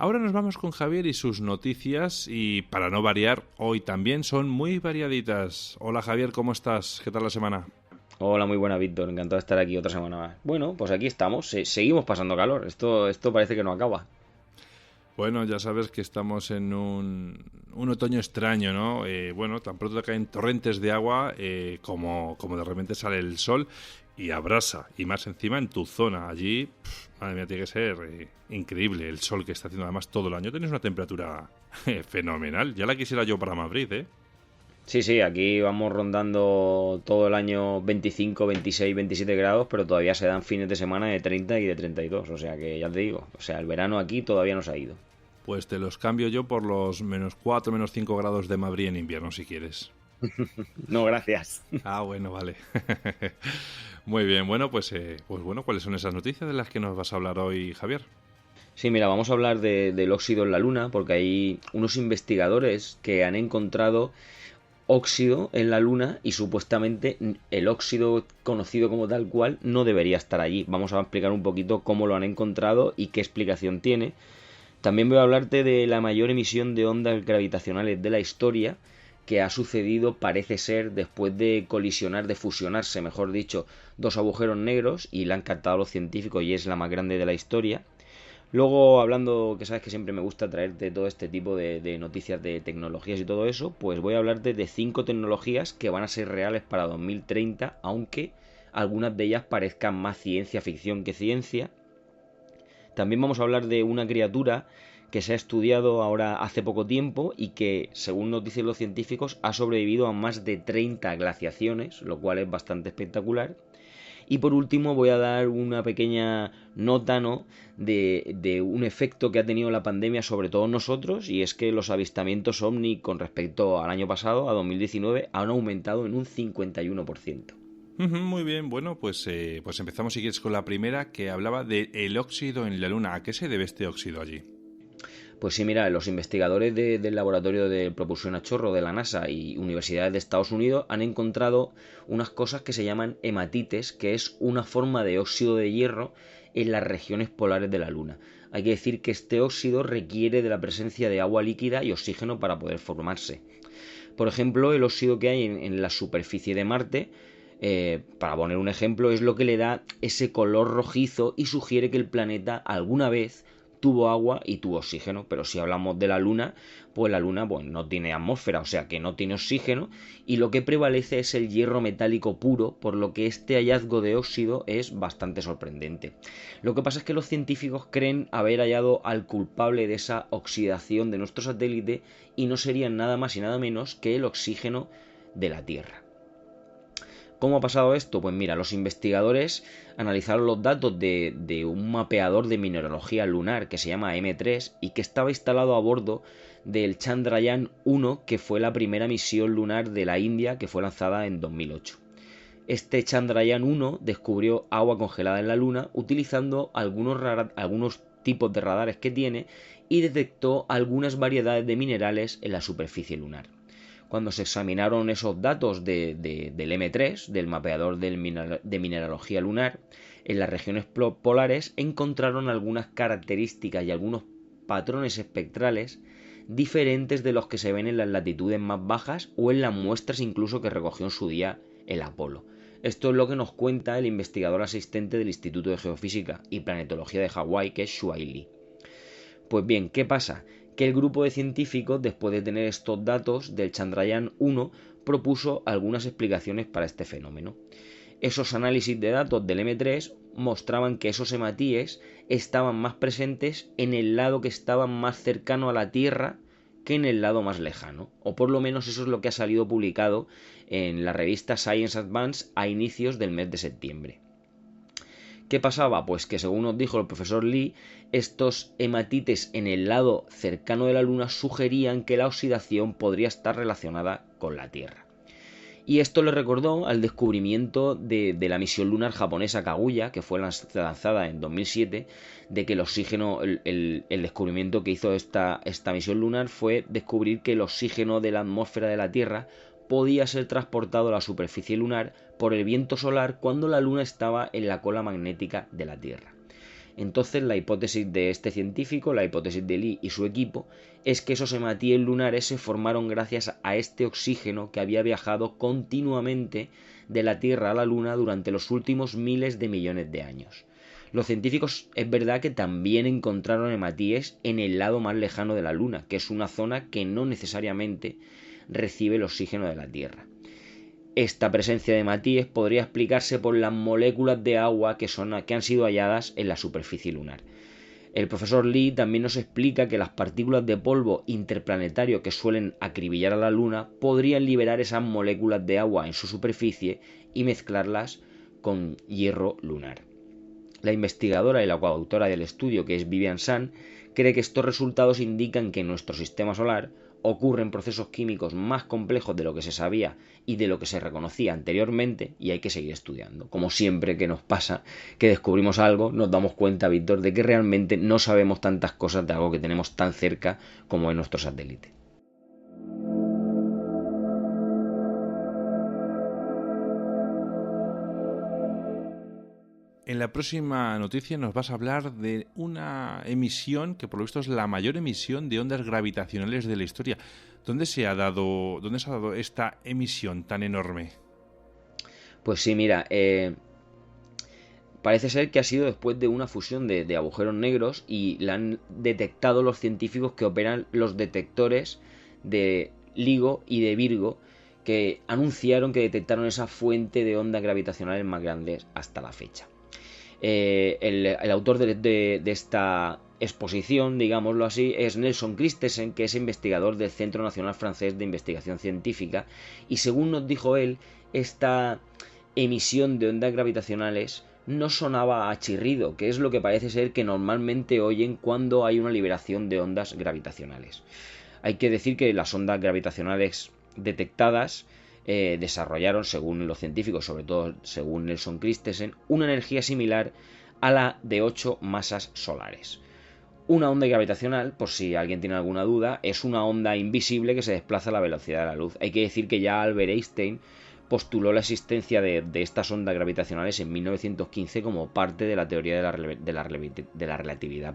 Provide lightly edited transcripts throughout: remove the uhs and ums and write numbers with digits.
Ahora nos vamos con Javier y sus noticias y para no variar, hoy también son muy variaditas. Hola Javier, ¿cómo estás? ¿Qué tal la semana? Hola, muy buena, Víctor. Encantado de estar aquí otra semana más. Bueno, pues aquí estamos. Seguimos pasando calor. Esto parece que no acaba. Bueno, ya sabes que estamos en un otoño extraño, ¿no? Bueno, tan pronto caen torrentes de agua como de repente sale el sol y abrasa. Y más encima en tu zona. Allí, madre mía, tiene que ser increíble el sol que está haciendo además todo el año. Tienes una temperatura fenomenal. Ya la quisiera yo para Madrid, ¿eh? Sí, sí, aquí vamos rondando todo el año 25, 26, 27 grados, pero todavía se dan fines de semana de 30 y de 32. O sea que ya te digo, o sea, el verano aquí todavía no se ha ido. Pues te los cambio yo por los -4, -5 grados de Madrid en invierno, si quieres. No, gracias. Ah, bueno, vale. Muy bien, bueno, pues bueno, ¿cuáles son esas noticias de las que nos vas a hablar hoy, Javier? Sí, mira, vamos a hablar del óxido en la Luna, porque hay unos investigadores que han encontrado óxido en la Luna y supuestamente el óxido conocido como tal cual no debería estar allí. Vamos a explicar un poquito cómo lo han encontrado y qué explicación tiene. También voy a hablarte de la mayor emisión de ondas gravitacionales de la historia que ha sucedido, parece ser, después de colisionar, de fusionarse, mejor dicho, dos agujeros negros y la han captado los científicos y es la más grande de la historia. Luego, hablando, que sabes que siempre me gusta traerte todo este tipo de noticias de tecnologías y todo eso, pues voy a hablarte de 5 tecnologías que van a ser reales para 2030, aunque algunas de ellas parezcan más ciencia ficción que ciencia. También vamos a hablar de una criatura que se ha estudiado ahora hace poco tiempo y que, según nos dicen los científicos, ha sobrevivido a más de 30 glaciaciones, lo cual es bastante espectacular. Y por último voy a dar una pequeña nota, ¿no? de un efecto que ha tenido la pandemia sobre todos nosotros, y es que los avistamientos ovni con respecto al año pasado, a 2019, han aumentado en un 51%. Ujú, muy bien, bueno, pues empezamos si quieres con la primera que hablaba del óxido en la Luna. ¿A qué se debe este óxido allí? Pues sí, mira, los investigadores del laboratorio de propulsión a chorro de la NASA y universidades de Estados Unidos han encontrado unas cosas que se llaman hematites, que es una forma de óxido de hierro en las regiones polares de la Luna. Hay que decir que este óxido requiere de la presencia de agua líquida y oxígeno para poder formarse. Por ejemplo, el óxido que hay en la superficie de Marte, para poner un ejemplo, es lo que le da ese color rojizo y sugiere que el planeta alguna vez tuvo agua y tuvo oxígeno, pero si hablamos de la Luna pues, no tiene atmósfera, o sea que no tiene oxígeno, y lo que prevalece es el hierro metálico puro, por lo que este hallazgo de óxido es bastante sorprendente. Lo que pasa es que los científicos creen haber hallado al culpable de esa oxidación de nuestro satélite y no serían nada más y nada menos que el oxígeno de la Tierra. ¿Cómo ha pasado esto? Pues mira, los investigadores analizaron los datos de un mapeador de mineralogía lunar que se llama M3 y que estaba instalado a bordo del Chandrayaan-1, que fue la primera misión lunar de la India que fue lanzada en 2008. Este Chandrayaan-1 descubrió agua congelada en la Luna utilizando algunos tipos de radares que tiene y detectó algunas variedades de minerales en la superficie lunar. Cuando se examinaron esos datos del M3, del mapeador de mineralogía lunar, en las regiones polares encontraron algunas características y algunos patrones espectrales diferentes de los que se ven en las latitudes más bajas o en las muestras incluso que recogió en su día el Apolo. Esto es lo que nos cuenta el investigador asistente del Instituto de Geofísica y Planetología de Hawái, que es Shuai Lee. Pues bien, ¿qué pasa? Que el grupo de científicos, después de tener estos datos del Chandrayaan-1, propuso algunas explicaciones para este fenómeno. Esos análisis de datos del M3 mostraban que esos hematíes estaban más presentes en el lado que estaba más cercano a la Tierra que en el lado más lejano, o por lo menos eso es lo que ha salido publicado en la revista Science Advance a inicios del mes de septiembre. ¿Qué pasaba? Pues que según nos dijo el profesor Lee, estos hematites en el lado cercano de la Luna sugerían que la oxidación podría estar relacionada con la Tierra. Y esto le recordó al descubrimiento de la misión lunar japonesa Kaguya, que fue lanzada en 2007, de que el oxígeno, el descubrimiento que hizo esta misión lunar fue descubrir que el oxígeno de la atmósfera de la Tierra podía ser transportado a la superficie lunar por el viento solar cuando la Luna estaba en la cola magnética de la Tierra. Entonces la hipótesis de este científico, la hipótesis de Lee y su equipo, es que esos hematíes lunares se formaron gracias a este oxígeno que había viajado continuamente de la Tierra a la Luna durante los últimos miles de millones de años. Los científicos es verdad que también encontraron hematíes en el lado más lejano de la Luna, que es una zona que no necesariamente recibe el oxígeno de la Tierra. Esta presencia de hematíes podría explicarse por las moléculas de agua que han sido halladas en la superficie lunar. El profesor Lee también nos explica que las partículas de polvo interplanetario que suelen acribillar a la Luna podrían liberar esas moléculas de agua en su superficie y mezclarlas con hierro lunar. La investigadora y la coautora del estudio, que es Vivian Sun, cree que estos resultados indican que en nuestro sistema solar ocurren procesos químicos más complejos de lo que se sabía y de lo que se reconocía anteriormente, y hay que seguir estudiando. Como siempre que nos pasa, que descubrimos algo, nos damos cuenta, Víctor, de que realmente no sabemos tantas cosas de algo que tenemos tan cerca como en nuestro satélite. En la próxima noticia nos vas a hablar de una emisión que por lo visto es la mayor emisión de ondas gravitacionales de la historia. ¿Dónde se ha dado esta emisión tan enorme? Pues sí, mira, parece ser que ha sido después de una fusión de agujeros negros, y la han detectado los científicos que operan los detectores de LIGO y de Virgo, que anunciaron que detectaron esa fuente de ondas gravitacionales más grandes hasta la fecha. El autor de esta exposición, digámoslo así, es Nelson Christensen, que es investigador del Centro Nacional Francés de Investigación Científica, y según nos dijo él, esta emisión de ondas gravitacionales no sonaba a chirrido, que es lo que parece ser que normalmente oyen cuando hay una liberación de ondas gravitacionales. Hay que decir que las ondas gravitacionales detectadas desarrollaron, según los científicos, sobre todo según Nelson Christensen, una energía similar a la de 8 masas solares. Una onda gravitacional, por si alguien tiene alguna duda, es una onda invisible que se desplaza a la velocidad de la luz. Hay que decir que ya Albert Einstein postuló la existencia de estas ondas gravitacionales en 1915 como parte de la teoría de la relatividad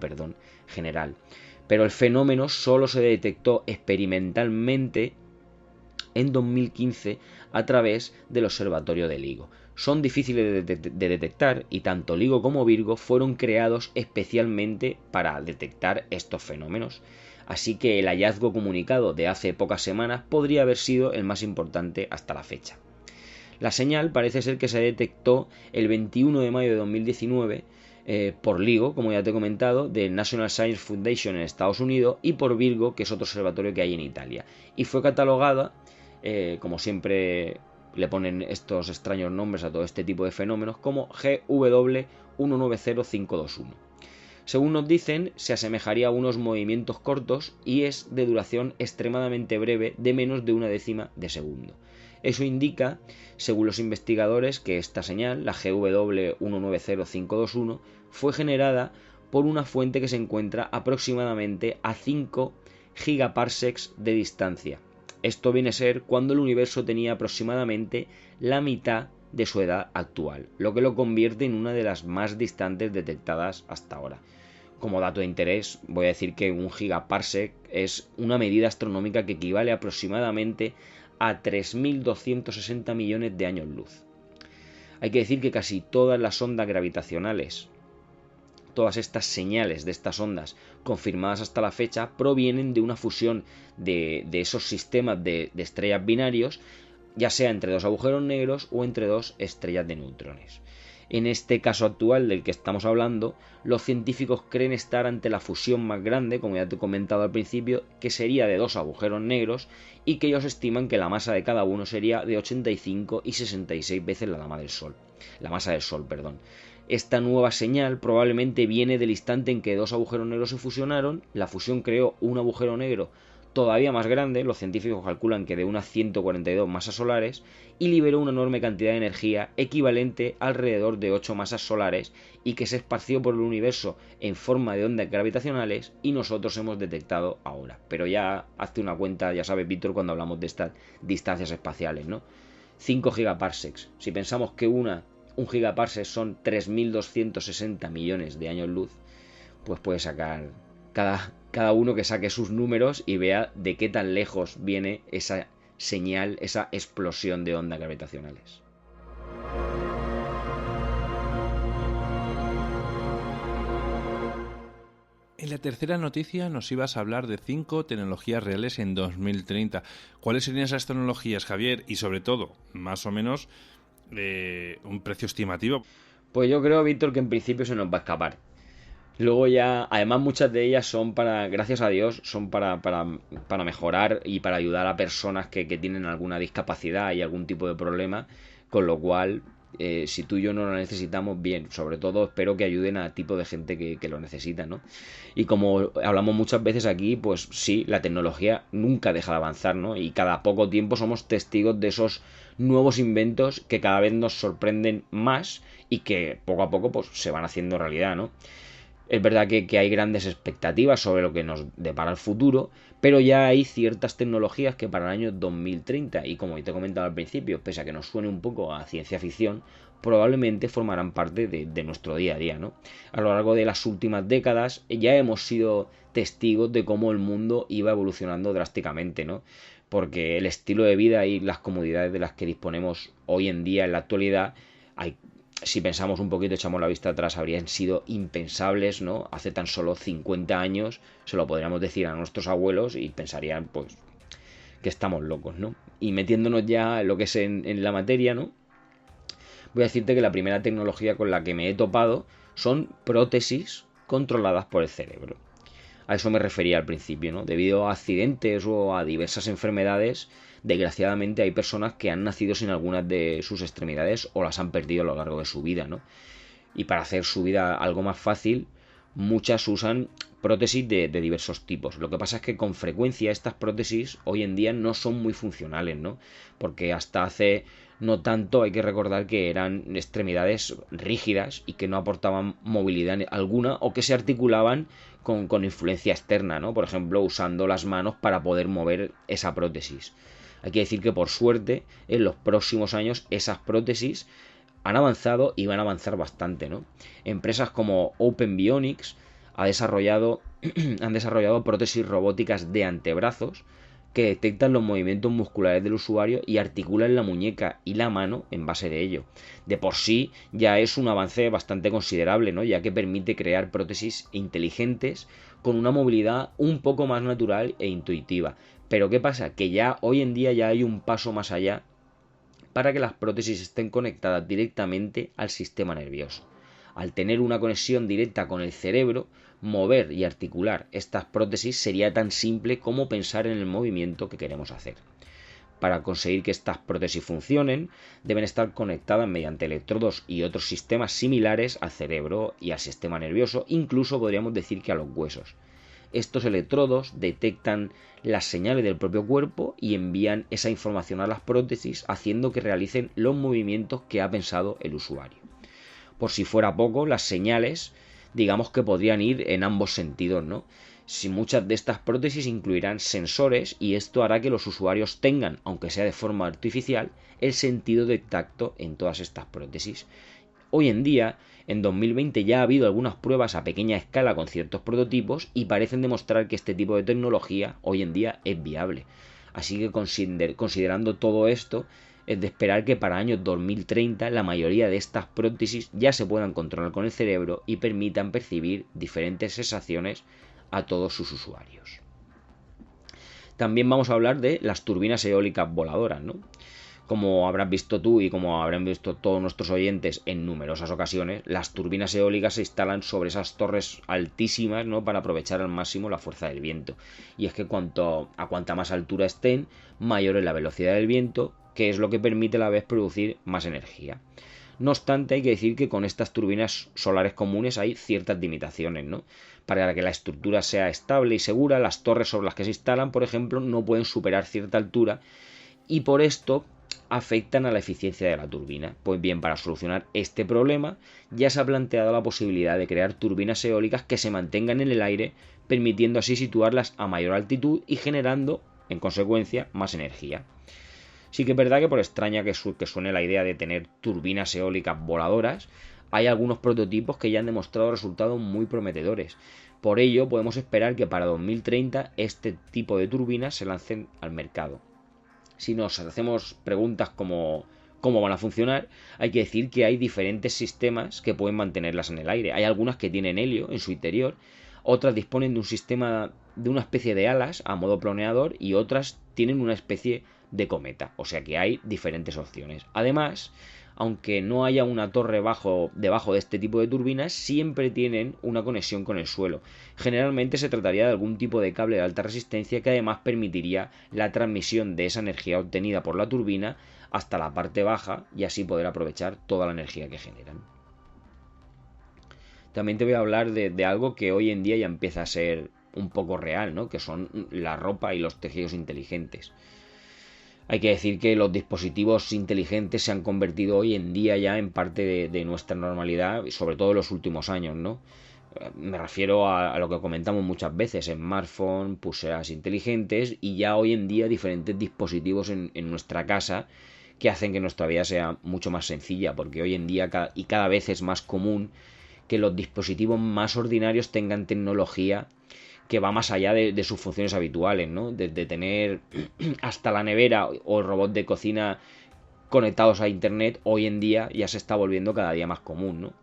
general. Pero el fenómeno solo se detectó experimentalmente en 2015 a través del observatorio de LIGO. Son difíciles de detectar, y tanto LIGO como Virgo fueron creados especialmente para detectar estos fenómenos. Así que el hallazgo comunicado de hace pocas semanas podría haber sido el más importante hasta la fecha. La señal parece ser que se detectó el 21 de mayo de 2019 por LIGO, como ya te he comentado, del National Science Foundation en Estados Unidos, y por Virgo, que es otro observatorio que hay en Italia. Y fue catalogada, como siempre le ponen estos extraños nombres a todo este tipo de fenómenos, como GW190521. Según nos dicen, se asemejaría a unos movimientos cortos y es de duración extremadamente breve, de menos de una décima de segundo. Eso indica, según los investigadores, que esta señal, la GW190521, fue generada por una fuente que se encuentra aproximadamente a 5 gigaparsecs de distancia. Esto viene a ser cuando el universo tenía aproximadamente la mitad de su edad actual, lo que lo convierte en una de las más distantes detectadas hasta ahora. Como dato de interés, voy a decir que un gigaparsec es una medida astronómica que equivale aproximadamente a 3.260 millones de años luz. Hay que decir que casi todas las ondas gravitacionales, todas estas señales de estas ondas confirmadas hasta la fecha, provienen de una fusión de esos sistemas de estrellas binarios, ya sea entre dos agujeros negros o entre dos estrellas de neutrones. En este caso actual del que estamos hablando, los científicos creen estar ante la fusión más grande, como ya te he comentado al principio, que sería de dos agujeros negros, y que ellos estiman que la masa de cada uno sería de 85 y 66 veces la masa del Sol. Esta nueva señal probablemente viene del instante en que dos agujeros negros se fusionaron, la fusión creó un agujero negro todavía más grande, los científicos calculan que de unas 142 masas solares, y liberó una enorme cantidad de energía equivalente a alrededor de 8 masas solares, y que se esparció por el universo en forma de ondas gravitacionales, y nosotros hemos detectado ahora. Pero ya hazte una cuenta, ya sabes, Víctor, cuando hablamos de estas distancias espaciales, ¿no? 5 gigaparsecs. Si pensamos que una un gigaparsec son 3.260 millones de años luz, pues puede sacar cada uno que saque sus números y vea de qué tan lejos viene esa señal, esa explosión de ondas gravitacionales. En la tercera noticia nos ibas a hablar de 5 tecnologías reales en 2030. ¿Cuáles serían esas tecnologías, Javier? Y sobre todo, más o menos, un precio estimativo. Pues yo creo, Víctor, que en principio se nos va a escapar. Luego ya, además muchas de ellas son para, gracias a Dios, son para mejorar y para ayudar a personas que tienen alguna discapacidad y algún tipo de problema, con lo cual, si tú y yo no lo necesitamos, bien, sobre todo espero que ayuden a tipo de gente que lo necesita, ¿no? Y como hablamos muchas veces aquí, pues sí, la tecnología nunca deja de avanzar, ¿no? Y cada poco tiempo somos testigos de esos nuevos inventos que cada vez nos sorprenden más y que poco a poco pues se van haciendo realidad, ¿no? Es verdad que hay grandes expectativas sobre lo que nos depara el futuro, pero ya hay ciertas tecnologías que para el año 2030, y como te he comentado al principio, pese a que nos suene un poco a ciencia ficción, probablemente formarán parte de nuestro día a día, ¿no? A lo largo de las últimas décadas ya hemos sido testigos de cómo el mundo iba evolucionando drásticamente, ¿no? Porque el estilo de vida y las comodidades de las que disponemos hoy en día en la actualidad si pensamos un poquito, echamos la vista atrás, habrían sido impensables, ¿no? Hace tan solo 50 años se lo podríamos decir a nuestros abuelos y pensarían, pues, que estamos locos, ¿no? Y metiéndonos ya en lo que es en la materia, ¿no? Voy a decirte que la primera tecnología con la que me he topado son prótesis controladas por el cerebro. A eso me refería al principio, ¿no? Debido a accidentes o a diversas enfermedades, desgraciadamente hay personas que han nacido sin algunas de sus extremidades o las han perdido a lo largo de su vida, ¿no? Y para hacer su vida algo más fácil, muchas usan prótesis de diversos tipos. Lo que pasa es que con frecuencia estas prótesis hoy en día no son muy funcionales, ¿no? Porque hasta hace no tanto hay que recordar que eran extremidades rígidas y que no aportaban movilidad alguna o que se articulaban con influencia externa, ¿no? Por ejemplo, usando las manos para poder mover esa prótesis. Hay que decir que por suerte en los próximos años esas prótesis han avanzado y van a avanzar bastante, ¿no? Empresas como Open Bionics han desarrollado prótesis robóticas de antebrazos que detectan los movimientos musculares del usuario y articulan la muñeca y la mano en base de ello. De por sí ya es un avance bastante considerable, ¿no? Ya que permite crear prótesis inteligentes con una movilidad un poco más natural e intuitiva. Pero ¿qué pasa? Que ya hoy en día ya hay un paso más allá para que las prótesis estén conectadas directamente al sistema nervioso. Al tener una conexión directa con el cerebro, mover y articular estas prótesis sería tan simple como pensar en el movimiento que queremos hacer. Para conseguir que estas prótesis funcionen, deben estar conectadas mediante electrodos y otros sistemas similares al cerebro y al sistema nervioso, incluso podríamos decir que a los huesos. Estos electrodos detectan las señales del propio cuerpo y envían esa información a las prótesis, haciendo que realicen los movimientos que ha pensado el usuario. Por si fuera poco, las señales, digamos que podrían ir en ambos sentidos, ¿no? Si muchas de estas prótesis incluirán sensores y esto hará que los usuarios tengan, aunque sea de forma artificial, el sentido de tacto en todas estas prótesis. Hoy en día, en 2020 ya ha habido algunas pruebas a pequeña escala con ciertos prototipos y parecen demostrar que este tipo de tecnología hoy en día es viable. Así que considerando todo esto, es de esperar que para años 2030 la mayoría de estas prótesis ya se puedan controlar con el cerebro y permitan percibir diferentes sensaciones a todos sus usuarios. También vamos a hablar de las turbinas eólicas voladoras, ¿no? Como habrás visto tú y como habrán visto todos nuestros oyentes en numerosas ocasiones, las turbinas eólicas se instalan sobre esas torres altísimas, ¿no? Para aprovechar al máximo la fuerza del viento. Y es que a cuanta más altura estén, mayor es la velocidad del viento, que es lo que permite a la vez producir más energía. No obstante, hay que decir que con estas turbinas solares comunes hay ciertas limitaciones, ¿no? Para que la estructura sea estable y segura, las torres sobre las que se instalan, por ejemplo, no pueden superar cierta altura y por esto afectan a la eficiencia de la turbina. Pues bien, para solucionar este problema ya se ha planteado la posibilidad de crear turbinas eólicas que se mantengan en el aire, permitiendo así situarlas a mayor altitud y generando, en consecuencia, más energía. Sí que es verdad que por extraña que suene la idea de tener turbinas eólicas voladoras, hay algunos prototipos que ya han demostrado resultados muy prometedores. Por ello, podemos esperar que para 2030 este tipo de turbinas se lancen al mercado. Si nos hacemos preguntas como cómo van a funcionar, hay que decir que hay diferentes sistemas que pueden mantenerlas en el aire. Hay algunas que tienen helio en su interior, otras disponen de un sistema de una especie de alas a modo planeador y otras tienen una especie de cometa. O sea que hay diferentes opciones. Además, aunque no haya una torre debajo de este tipo de turbinas, siempre tienen una conexión con el suelo. Generalmente se trataría de algún tipo de cable de alta resistencia que además permitiría la transmisión de esa energía obtenida por la turbina hasta la parte baja y así poder aprovechar toda la energía que generan. También te voy a hablar de algo que hoy en día ya empieza a ser un poco real, ¿no? Que son la ropa y los tejidos inteligentes. Hay que decir que los dispositivos inteligentes se han convertido hoy en día ya en parte de nuestra normalidad, sobre todo en los últimos años, ¿no? Me refiero a lo que comentamos muchas veces, smartphones, pulseras inteligentes y ya hoy en día diferentes dispositivos en nuestra casa que hacen que nuestra vida sea mucho más sencilla, porque hoy en día cada vez es más común que los dispositivos más ordinarios tengan tecnología que va más allá de sus funciones habituales, ¿no? Desde tener hasta la nevera o el robot de cocina conectados a internet, hoy en día ya se está volviendo cada día más común, ¿no?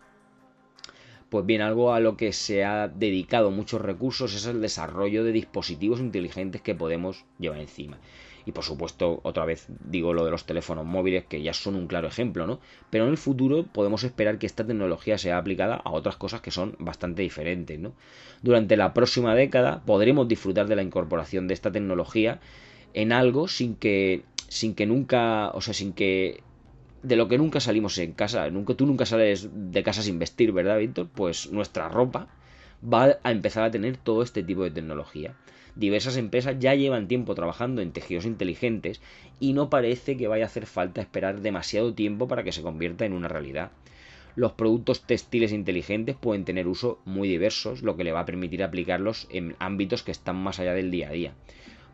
Pues bien, algo a lo que se ha dedicado muchos recursos es el desarrollo de dispositivos inteligentes que podemos llevar encima. Y por supuesto, otra vez digo lo de los teléfonos móviles, que ya son un claro ejemplo, ¿no? Pero en el futuro podemos esperar que esta tecnología sea aplicada a otras cosas que son bastante diferentes, ¿no? Durante la próxima década podremos disfrutar de la incorporación de esta tecnología en algo sin que nunca, o sea, sin que de lo que nunca salimos en casa, tú nunca sales de casa sin vestir, ¿verdad, Víctor? Pues nuestra ropa va a empezar a tener todo este tipo de tecnología. Diversas empresas ya llevan tiempo trabajando en tejidos inteligentes y no parece que vaya a hacer falta esperar demasiado tiempo para que se convierta en una realidad. Los productos textiles inteligentes pueden tener usos muy diversos, lo que le va a permitir aplicarlos en ámbitos que están más allá del día a día.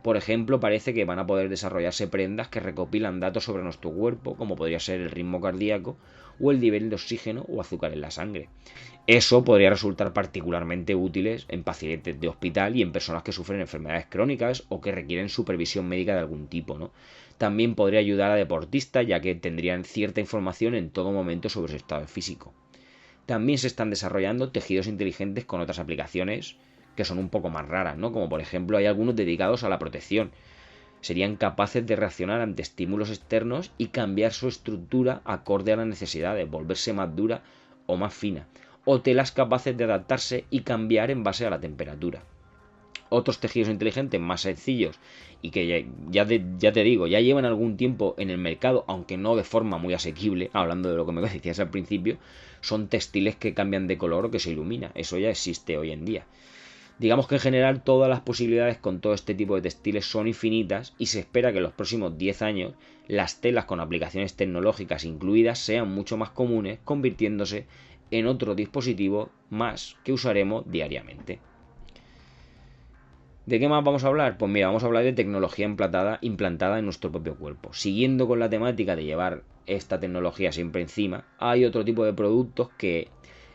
Por ejemplo, parece que van a poder desarrollarse prendas que recopilan datos sobre nuestro cuerpo, como podría ser el ritmo cardíaco o el nivel de oxígeno o azúcar en la sangre. Eso podría resultar particularmente útiles en pacientes de hospital y en personas que sufren enfermedades crónicas o que requieren supervisión médica de algún tipo, ¿no? También podría ayudar a deportistas, ya que tendrían cierta información en todo momento sobre su estado físico. También se están desarrollando tejidos inteligentes con otras aplicaciones que son un poco más raras, ¿no? Como por ejemplo hay algunos dedicados a la protección. Serían capaces de reaccionar ante estímulos externos y cambiar su estructura acorde a las necesidades, volverse más dura o más fina, o telas capaces de adaptarse y cambiar en base a la temperatura. Otros tejidos inteligentes más sencillos y que ya te digo, ya llevan algún tiempo en el mercado, aunque no de forma muy asequible, hablando de lo que me decías al principio, son textiles que cambian de color o que se ilumina. Eso ya existe hoy en día. Digamos que en general todas las posibilidades con todo este tipo de textiles son infinitas y se espera que en los próximos 10 años las telas con aplicaciones tecnológicas incluidas sean mucho más comunes, convirtiéndose en otro dispositivo más que usaremos diariamente. ¿De qué más vamos a hablar? Pues mira, vamos a hablar de tecnología implantada en nuestro propio cuerpo. Siguiendo con la temática de llevar esta tecnología siempre encima, hay otro tipo de productos que,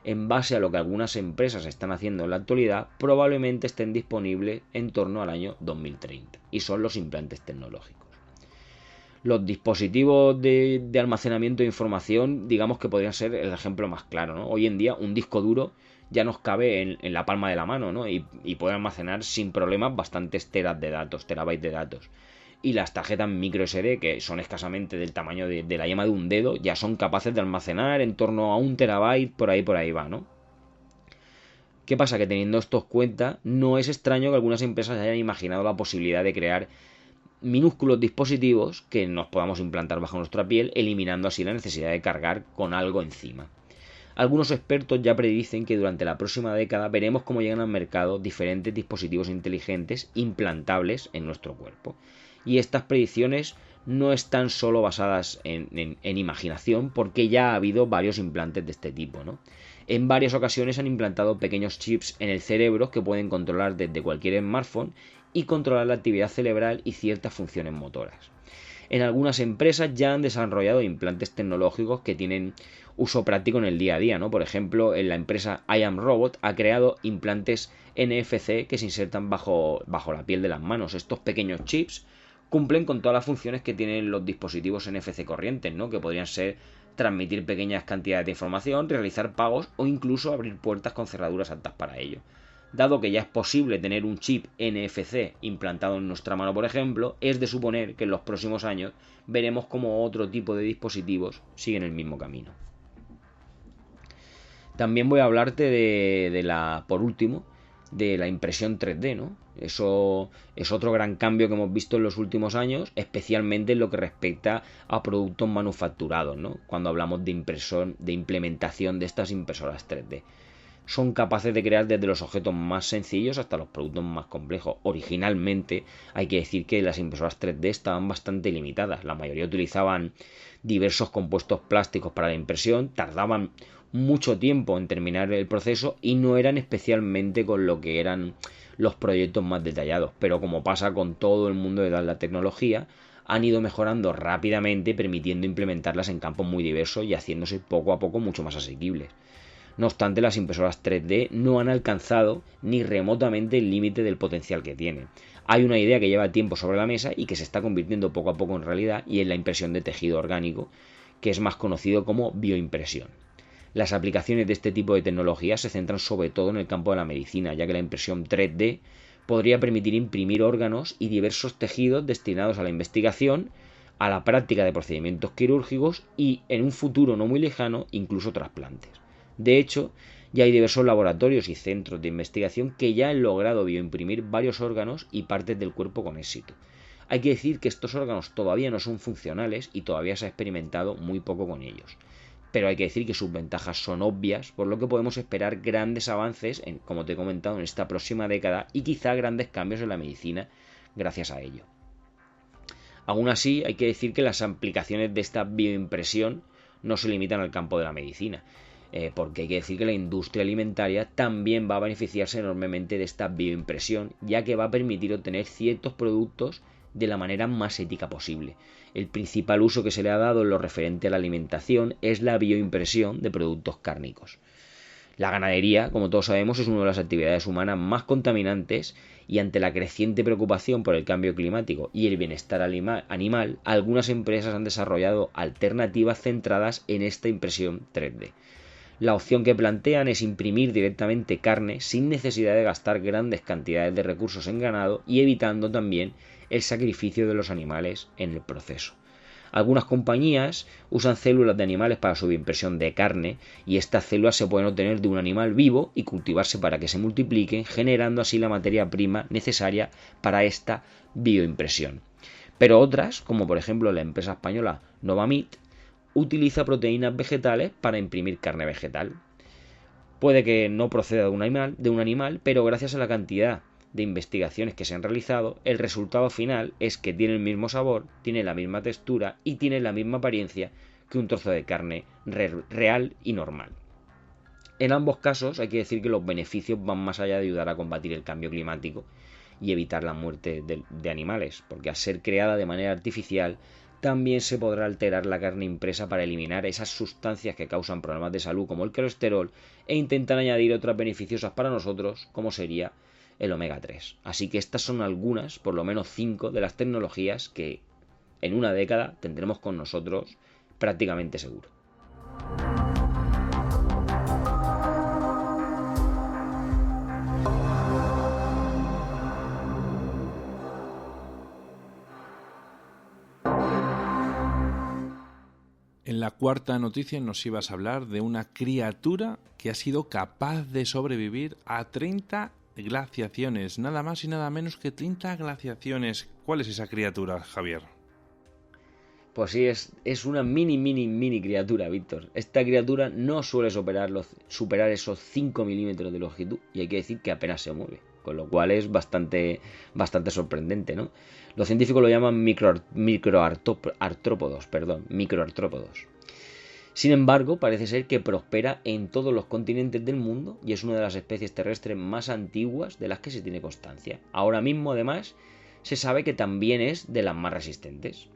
en base a lo que algunas empresas están haciendo en la actualidad, probablemente estén disponibles en torno al año 2030, y son los implantes tecnológicos. Los dispositivos de almacenamiento de información, digamos que podrían ser el ejemplo más claro, ¿no? Hoy en día un disco duro ya nos cabe en la palma de la mano, ¿no? Y puede almacenar sin problemas bastantes terabytes de datos. Y las tarjetas micro SD, que son escasamente del tamaño de la yema de un dedo, ya son capaces de almacenar en torno a 1 terabyte, por ahí va, ¿no? ¿Qué pasa? Que teniendo esto en cuenta, no es extraño que algunas empresas hayan imaginado la posibilidad de crear minúsculos dispositivos que nos podamos implantar bajo nuestra piel, eliminando así la necesidad de cargar con algo encima. Algunos expertos ya predicen que durante la próxima década veremos cómo llegan al mercado diferentes dispositivos inteligentes implantables en nuestro cuerpo. Y estas predicciones no están solo basadas en imaginación, porque ya ha habido varios implantes de este tipo, ¿no? En varias ocasiones han implantado pequeños chips en el cerebro que pueden controlar desde cualquier smartphone y controlar la actividad cerebral y ciertas funciones motoras. En algunas empresas ya han desarrollado implantes tecnológicos que tienen uso práctico en el día a día, ¿no? Por ejemplo, en la empresa I Am Robot ha creado implantes NFC que se insertan bajo la piel de las manos. Estos pequeños chips cumplen con todas las funciones que tienen los dispositivos NFC corrientes, ¿no? Que podrían ser transmitir pequeñas cantidades de información, realizar pagos o incluso abrir puertas con cerraduras aptas para ello. Dado que ya es posible tener un chip NFC implantado en nuestra mano, por ejemplo, es de suponer que en los próximos años veremos cómo otro tipo de dispositivos siguen el mismo camino. También voy a hablarte por último, de la impresión 3D, ¿no? Eso es otro gran cambio que hemos visto en los últimos años, especialmente en lo que respecta a productos manufacturados, ¿no? Cuando hablamos de implementación de estas impresoras 3D. Son capaces de crear desde los objetos más sencillos hasta los productos más complejos. Originalmente hay que decir que las impresoras 3D estaban bastante limitadas. La mayoría utilizaban diversos compuestos plásticos para la impresión, tardaban mucho tiempo en terminar el proceso y no eran especialmente con lo que eran los proyectos más detallados. Pero como pasa con todo el mundo de la tecnología, han ido mejorando rápidamente, permitiendo implementarlas en campos muy diversos y haciéndose poco a poco mucho más asequibles. No obstante, las impresoras 3D no han alcanzado ni remotamente el límite del potencial que tienen. Hay una idea que lleva tiempo sobre la mesa y que se está convirtiendo poco a poco en realidad, y es la impresión de tejido orgánico, que es más conocido como bioimpresión. Las aplicaciones de este tipo de tecnología se centran sobre todo en el campo de la medicina, ya que la impresión 3D podría permitir imprimir órganos y diversos tejidos destinados a la investigación, a la práctica de procedimientos quirúrgicos y, en un futuro no muy lejano, incluso trasplantes. De hecho, ya hay diversos laboratorios y centros de investigación que ya han logrado bioimprimir varios órganos y partes del cuerpo con éxito. Hay que decir que estos órganos todavía no son funcionales y todavía se ha experimentado muy poco con ellos. Pero hay que decir que sus ventajas son obvias, por lo que podemos esperar grandes avances, como te he comentado, en esta próxima década y quizá grandes cambios en la medicina gracias a ello. Aún así, hay que decir que las aplicaciones de esta bioimpresión no se limitan al campo de la medicina, porque hay que decir que la industria alimentaria también va a beneficiarse enormemente de esta bioimpresión, ya que va a permitir obtener ciertos productos de la manera más ética posible. El principal uso que se le ha dado en lo referente a la alimentación es la bioimpresión de productos cárnicos. La ganadería, como todos sabemos, es una de las actividades humanas más contaminantes, y ante la creciente preocupación por el cambio climático y el bienestar animal, algunas empresas han desarrollado alternativas centradas en esta impresión 3D. La opción que plantean es imprimir directamente carne sin necesidad de gastar grandes cantidades de recursos en ganado y evitando también el sacrificio de los animales en el proceso. Algunas compañías usan células de animales para su impresión de carne, y estas células se pueden obtener de un animal vivo y cultivarse para que se multipliquen, generando así la materia prima necesaria para esta bioimpresión. Pero otras, como por ejemplo la empresa española Novamit, utiliza proteínas vegetales para imprimir carne vegetal. Puede que no proceda de un animal, pero gracias a la cantidad de investigaciones que se han realizado, el resultado final es que tiene el mismo sabor, tiene la misma textura y tiene la misma apariencia que un trozo de carne real y normal. En ambos casos hay que decir que los beneficios van más allá de ayudar a combatir el cambio climático y evitar la muerte de animales, porque al ser creada de manera artificial también se podrá alterar la carne impresa para eliminar esas sustancias que causan problemas de salud como el colesterol e intentar añadir otras beneficiosas para nosotros, como sería el omega 3. Así que estas son algunas, por lo menos 5 de las tecnologías que en una década tendremos con nosotros prácticamente seguro. En la cuarta noticia nos ibas a hablar de una criatura que ha sido capaz de sobrevivir a 30 glaciaciones, nada más y nada menos que 30 glaciaciones. ¿Cuál es esa criatura, Javier? Pues sí, es una mini criatura, Víctor. Esta criatura no suele superar esos 5 milímetros de longitud, y hay que decir que apenas se mueve, con lo cual es bastante sorprendente, ¿no? Los científicos lo llaman microartrópodos. Sin embargo, parece ser que prospera en todos los continentes del mundo y es una de las especies terrestres más antiguas de las que se tiene constancia. Ahora mismo, además, se sabe que también es de las más resistentes.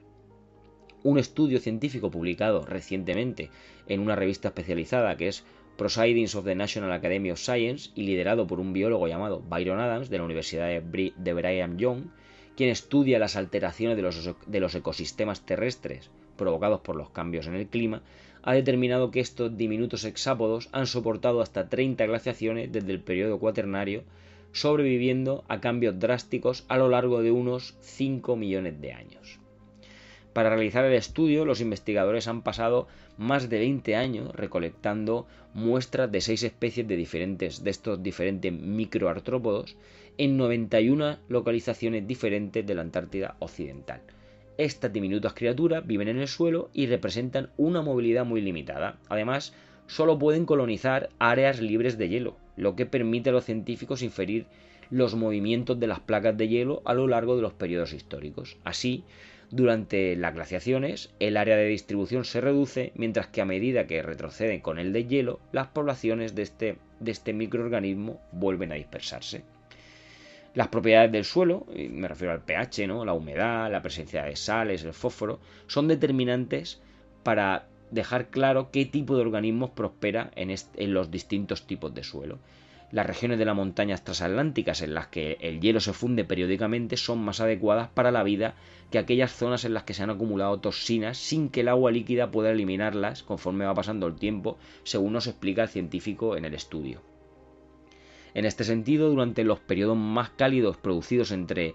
Un estudio científico publicado recientemente en una revista especializada que es Proceedings of the National Academy of Science y liderado por un biólogo llamado Byron Adams de la Universidad de Brigham Young, quien estudia las alteraciones de los ecosistemas terrestres provocados por los cambios en el clima, ha determinado que estos diminutos hexápodos han soportado hasta 30 glaciaciones desde el periodo cuaternario, sobreviviendo a cambios drásticos a lo largo de unos 5 millones de años. Para realizar el estudio, los investigadores han pasado más de 20 años recolectando muestras de 6 especies de estos diferentes microartrópodos en 91 localizaciones diferentes de la Antártida Occidental. Estas diminutas criaturas viven en el suelo y representan una movilidad muy limitada. Además, solo pueden colonizar áreas libres de hielo, lo que permite a los científicos inferir los movimientos de las placas de hielo a lo largo de los periodos históricos. Así, durante las glaciaciones, el área de distribución se reduce, mientras que a medida que retroceden con el deshielo, las poblaciones de este microorganismo vuelven a dispersarse. Las propiedades del suelo, me refiero al pH, ¿no?, la humedad, la presencia de sales, el fósforo, son determinantes para dejar claro qué tipo de organismos prospera en los distintos tipos de suelo. Las regiones de las montañas transatlánticas en las que el hielo se funde periódicamente son más adecuadas para la vida que aquellas zonas en las que se han acumulado toxinas sin que el agua líquida pueda eliminarlas conforme va pasando el tiempo, según nos explica el científico en el estudio. En este sentido, durante los periodos más cálidos producidos entre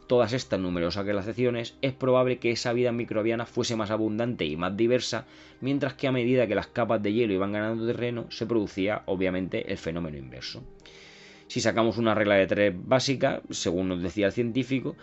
todas estas numerosas glaciaciones, es probable que esa vida microbiana fuese más abundante y más diversa, mientras que a medida que las capas de hielo iban ganando terreno, se producía obviamente el fenómeno inverso. Si sacamos una regla de 3 básica, según nos decía el científico,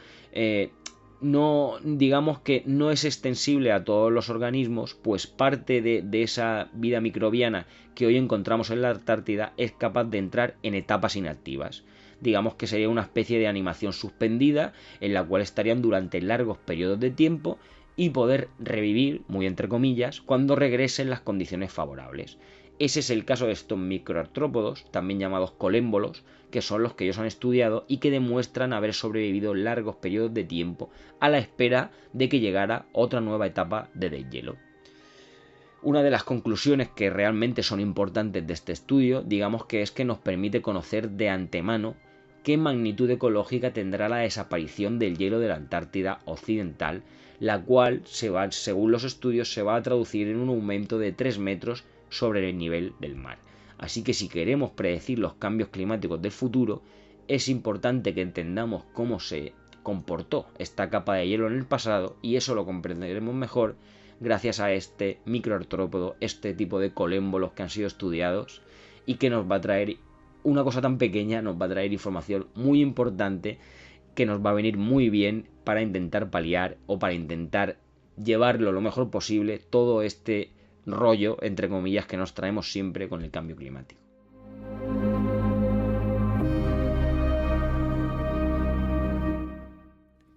no digamos que no es extensible a todos los organismos, pues parte de esa vida microbiana que hoy encontramos en la Antártida es capaz de entrar en etapas inactivas. Digamos que sería una especie de animación suspendida en la cual estarían durante largos periodos de tiempo y poder revivir, muy entre comillas, cuando regresen las condiciones favorables. Ese es el caso de estos microartrópodos, también llamados colémbolos, que son los que ellos han estudiado y que demuestran haber sobrevivido largos periodos de tiempo a la espera de que llegara otra nueva etapa de deshielo. Una de las conclusiones que realmente son importantes de este estudio, digamos que es que nos permite conocer de antemano qué magnitud ecológica tendrá la desaparición del hielo de la Antártida Occidental, la cual, según los estudios, se va a traducir en un aumento de 3 metros sobre el nivel del mar. Así que si queremos predecir los cambios climáticos del futuro, es importante que entendamos cómo se comportó esta capa de hielo en el pasado, y eso lo comprenderemos mejor gracias a este microartrópodo, este tipo de colémbolos que han sido estudiados y que nos va a traer una cosa tan pequeña, nos va a traer información muy importante que nos va a venir muy bien para intentar paliar o para intentar llevarlo lo mejor posible todo este rollo, entre comillas, que nos traemos siempre con el cambio climático.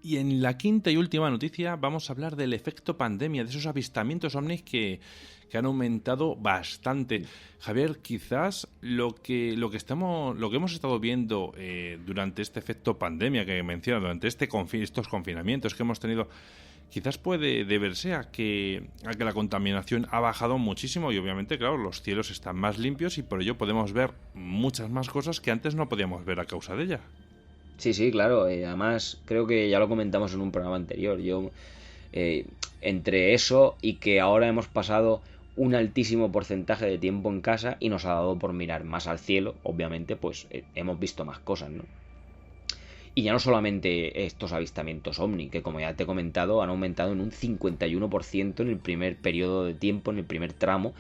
Y en la quinta y última noticia vamos a hablar del efecto pandemia, de esos avistamientos ovnis que han aumentado bastante. Javier, quizás lo que hemos estado viendo durante este efecto pandemia que mencionas, durante estos confinamientos que hemos tenido, quizás puede deberse a que la contaminación ha bajado muchísimo y obviamente, claro, los cielos están más limpios y por ello podemos ver muchas más cosas que antes no podíamos ver a causa de ella. Sí, claro. Además, creo que ya lo comentamos en un programa anterior. Entre eso y que ahora hemos pasado un altísimo porcentaje de tiempo en casa y nos ha dado por mirar más al cielo, obviamente, pues hemos visto más cosas, ¿no? Y ya no solamente estos avistamientos ovni, que como ya te he comentado, han aumentado en un 51% en el primer periodo de tiempo, en el primer tramo,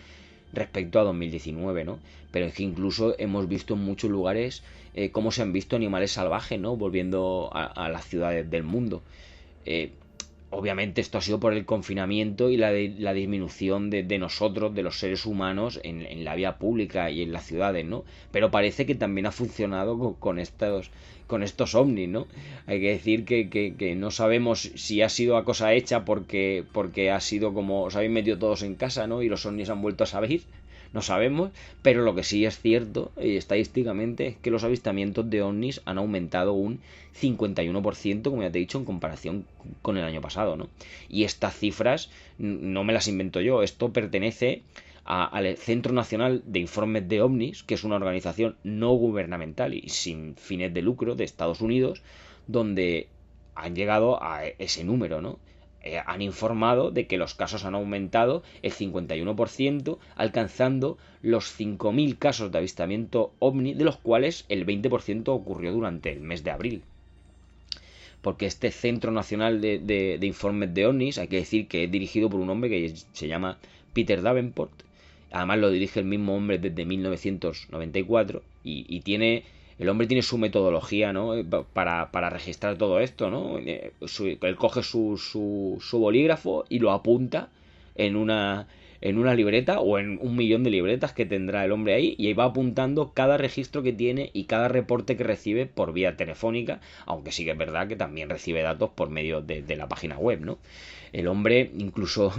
respecto a 2019, ¿no? Pero es que incluso hemos visto en muchos lugares cómo se han visto animales salvajes, ¿no?, volviendo a las ciudades del mundo. Obviamente esto ha sido por el confinamiento y la disminución de nosotros, de los seres humanos, en la vía pública y en las ciudades, ¿no? Pero parece que también ha funcionado con estos ovnis, ¿no? Hay que decir que no sabemos si ha sido a cosa hecha porque ha sido como os habéis metido todos en casa, ¿no?, y los ovnis han vuelto a salir. no sabemos, pero lo que sí es cierto estadísticamente es que los avistamientos de ovnis han aumentado un 51%, como ya te he dicho, en comparación con el año pasado, ¿no? Y estas cifras no me las invento yo, esto pertenece al Centro Nacional de Informes de OVNIs, que es una organización no gubernamental y sin fines de lucro de Estados Unidos, donde han llegado a ese número, ¿no? Han informado de que los casos han aumentado el 51%, alcanzando los 5.000 casos de avistamiento ovni, de los cuales el 20% ocurrió durante el mes de abril. Porque este Centro Nacional de Informes de OVNIs, hay que decir que es dirigido por un hombre que se llama Peter Davenport. Además lo dirige el mismo hombre desde 1994 y tiene... El hombre tiene su metodología, ¿no? Para registrar todo esto, ¿no? Él coge su bolígrafo y lo apunta en una libreta o en 1.000.000 de libretas que tendrá el hombre ahí, y ahí va apuntando cada registro que tiene y cada reporte que recibe por vía telefónica, aunque sí que es verdad que también recibe datos por medio de la página web, ¿no? El hombre incluso...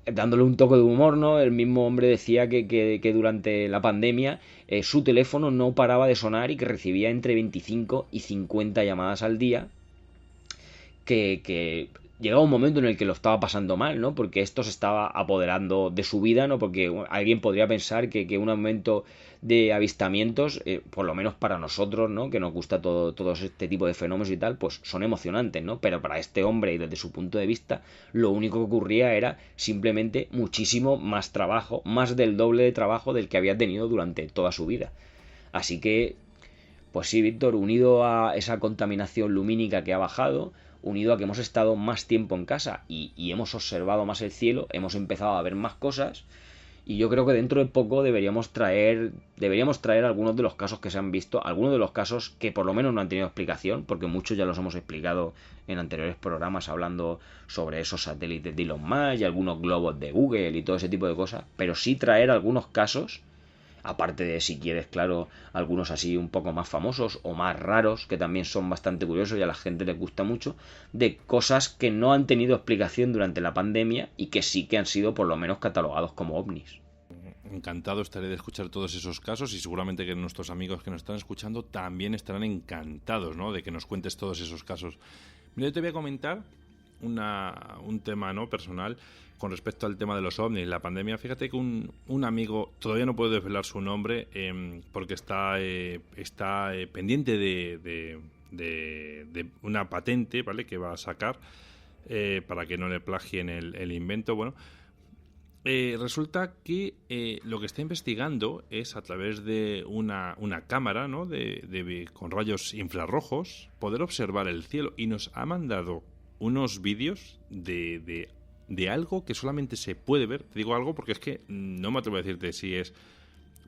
dándole un toque de humor, ¿no? El mismo hombre decía que durante la pandemia su teléfono no paraba de sonar y que recibía entre 25 y 50 llamadas al día, que llegaba un momento en el que lo estaba pasando mal, ¿no? Porque esto se estaba apoderando de su vida, ¿no? Porque alguien podría pensar que un aumento de avistamientos, por lo menos para nosotros, ¿no? Que nos gusta todo este tipo de fenómenos y tal, pues son emocionantes, ¿no? Pero para este hombre y desde su punto de vista, lo único que ocurría era simplemente muchísimo más trabajo, más del doble de trabajo del que había tenido durante toda su vida. Así que, pues sí, Víctor, unido a esa contaminación lumínica que ha bajado, unido a que hemos estado más tiempo en casa y hemos observado más el cielo, hemos empezado a ver más cosas, y yo creo que dentro de poco deberíamos traer algunos de los casos que se han visto, algunos de los casos que por lo menos no han tenido explicación, porque muchos ya los hemos explicado en anteriores programas hablando sobre esos satélites de Elon Musk y algunos globos de Google y todo ese tipo de cosas, pero sí traer algunos casos, aparte de, si quieres, claro, algunos así un poco más famosos o más raros, que también son bastante curiosos y a la gente les gusta mucho, de cosas que no han tenido explicación durante la pandemia y que sí que han sido por lo menos catalogados como ovnis. Encantado estaré de escuchar todos esos casos, y seguramente que nuestros amigos que nos están escuchando también estarán encantados, ¿no?, de que nos cuentes todos esos casos. Mira, yo te voy a comentar un tema, ¿no?, personal con respecto al tema de los ovnis, la pandemia. Fíjate que un amigo, todavía no puedo desvelar su nombre, porque está pendiente de una patente, ¿vale?, que va a sacar, para que no le plagien el invento. Bueno, resulta que lo que está investigando es, a través de una cámara, ¿no?, con rayos infrarrojos, poder observar el cielo, y nos ha mandado unos vídeos de algo que solamente se puede ver. Te digo algo porque es que no me atrevo a decirte si es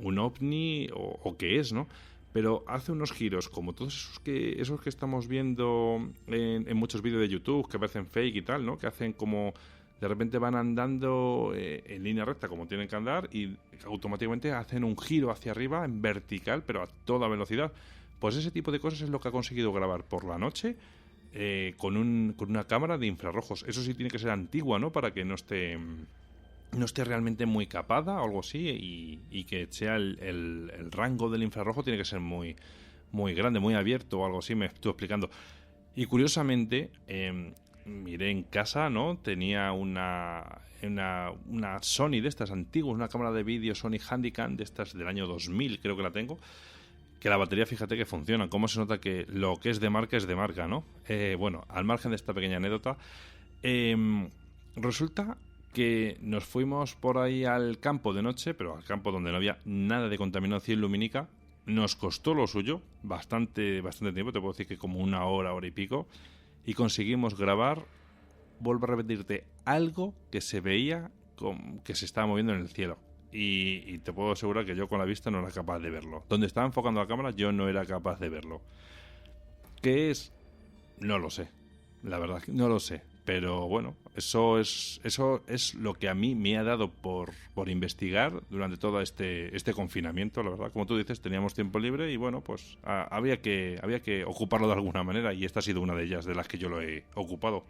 un ovni o qué es, ¿no? Pero hace unos giros, como todos esos que estamos viendo en muchos vídeos de YouTube, que parecen fake y tal, ¿no? Que hacen como... de repente van andando en línea recta como tienen que andar, y automáticamente hacen un giro hacia arriba en vertical, pero a toda velocidad. Pues ese tipo de cosas es lo que ha conseguido grabar por la noche, con una cámara de infrarrojos. Eso sí tiene que ser antigua, ¿no?, para que no esté realmente muy capada o algo así, y que sea el rango del infrarrojo tiene que ser muy, muy grande, muy abierto o algo así, me estoy explicando. Y curiosamente, miré en casa, ¿no? Tenía una Sony de estas antiguas, una cámara de vídeo Sony Handycam de estas del año 2000, creo que la tengo, que la batería, fíjate que funciona. Cómo se nota que lo que es de marca, ¿no? Bueno, al margen de esta pequeña anécdota, resulta que nos fuimos por ahí al campo de noche, pero al campo donde no había nada de contaminación lumínica. Nos costó lo suyo, bastante tiempo, te puedo decir que como una hora y pico, y conseguimos grabar, vuelvo a repetirte, algo que se veía que se estaba moviendo en el cielo. Y te puedo asegurar que yo con la vista no era capaz de verlo. Donde estaba enfocando la cámara yo no era capaz de verlo. ¿Qué es? No lo sé. La verdad, no lo sé. Pero bueno, eso es lo que a mí me ha dado por investigar durante todo este confinamiento. La verdad, como tú dices, teníamos tiempo libre y bueno, pues había que ocuparlo de alguna manera, y esta ha sido una de ellas, de las que yo lo he ocupado.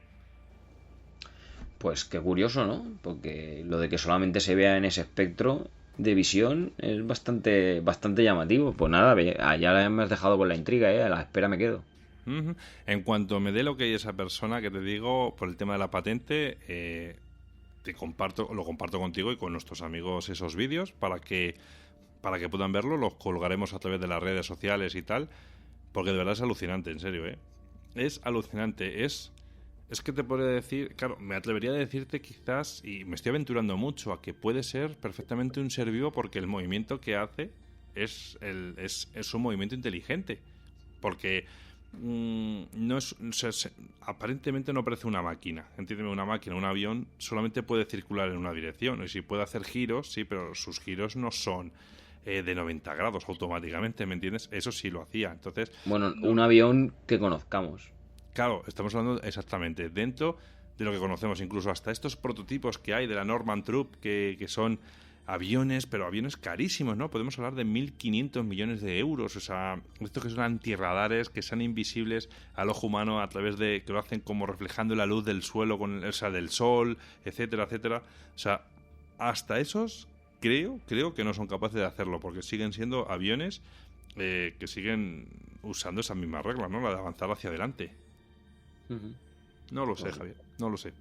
Pues qué curioso, ¿no? Porque lo de que solamente se vea en ese espectro de visión es bastante llamativo. Pues nada, ya me has dejado con la intriga, ¿eh? A la espera me quedo. Ujú. En cuanto me dé lo que hay esa persona que te digo por el tema de la patente, lo comparto contigo y con nuestros amigos esos vídeos para que puedan verlo. Los colgaremos a través de las redes sociales y tal, porque de verdad es alucinante, en serio, ¿eh? Es alucinante, es que te podría decir, claro, me atrevería a decirte quizás, y me estoy aventurando mucho, a que puede ser perfectamente un ser vivo porque el movimiento que hace es un movimiento inteligente. Porque no es, o sea, aparentemente no parece una máquina. Entiéndeme, una máquina, un avión solamente puede circular en una dirección. Y si puede hacer giros, sí, pero sus giros no son de 90 grados automáticamente, ¿me entiendes? Eso sí lo hacía. Entonces, Bueno, no, un avión que conozcamos. claro, estamos hablando exactamente dentro de lo que conocemos, incluso hasta estos prototipos que hay de la Norman Troop, que son aviones, pero aviones carísimos, ¿no? Podemos hablar de 1.500 millones de euros, o sea, estos que son antirradares, que sean invisibles al ojo humano a través de, que lo hacen como reflejando la luz del suelo, o sea, del sol, etcétera, etcétera. O sea, hasta esos creo que no son capaces de hacerlo, porque siguen siendo aviones que siguen usando esa misma regla, ¿no? La de avanzar hacia adelante. Ujú. No lo sé, Javier, no lo sé.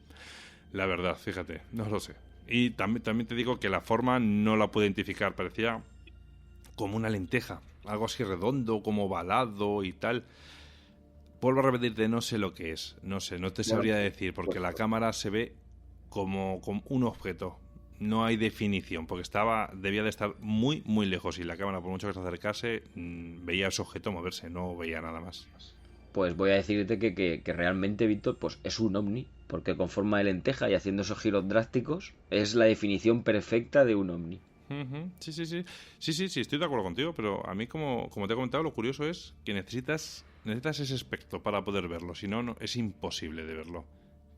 La verdad, fíjate, no lo sé. Y también te digo que la forma no la puedo identificar, parecía como una lenteja, algo así redondo, como ovalado y tal. Vuelvo a repetirte, no sé lo que es, no sé, no te Bueno, sabría decir, porque la cámara se ve como un objeto. No hay definición, porque debía de estar muy, muy lejos y la cámara, por mucho que se acercase, veía ese objeto moverse, no veía nada más. pues voy a decirte que realmente, Víctor, pues es un ovni, porque con forma de lenteja y haciendo esos giros drásticos es la definición perfecta de un ovni. Ujú. Sí, sí, sí. Sí, estoy de acuerdo contigo, pero a mí, como te he comentado, lo curioso es que necesitas ese aspecto para poder verlo, si no, es imposible de verlo.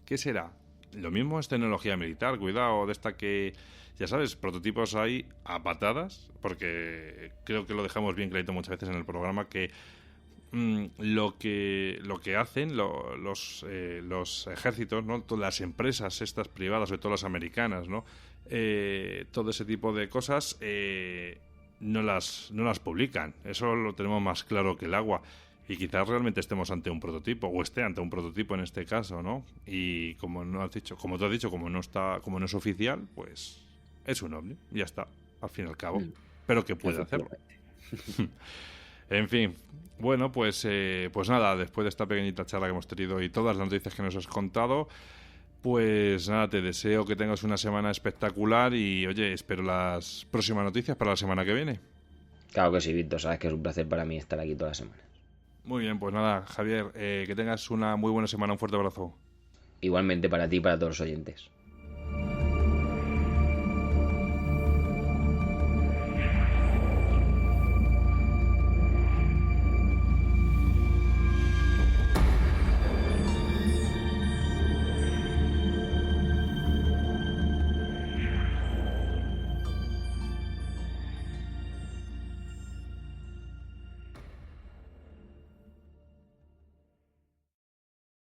¿Qué será? Lo mismo es tecnología militar, cuidado, de esta que, ya sabes, prototipos hay a patadas, porque creo que lo dejamos bien clarito muchas veces en el programa, que lo que hacen los ejércitos, ¿no? Todas las empresas estas privadas, sobre todo las americanas, ¿no? Todo ese tipo de cosas no las publican. Eso lo tenemos más claro que el agua. Y quizás realmente estemos ante un prototipo, o esté ante un prototipo en este caso, ¿no? Y como tú has dicho, como no es oficial, pues es un ovni, ya está, al fin y al cabo. Pero que puede hacerlo. Efectivamente. En fin, bueno, pues nada, después de esta pequeñita charla que hemos tenido y todas las noticias que nos has contado, pues nada, te deseo que tengas una semana espectacular y oye, espero las próximas noticias para la semana que viene. Claro que sí, Víctor, sabes que es un placer para mí estar aquí toda la semana. Muy bien, pues nada, Javier, que tengas una muy buena semana, un fuerte abrazo. Igualmente para ti y para todos los oyentes.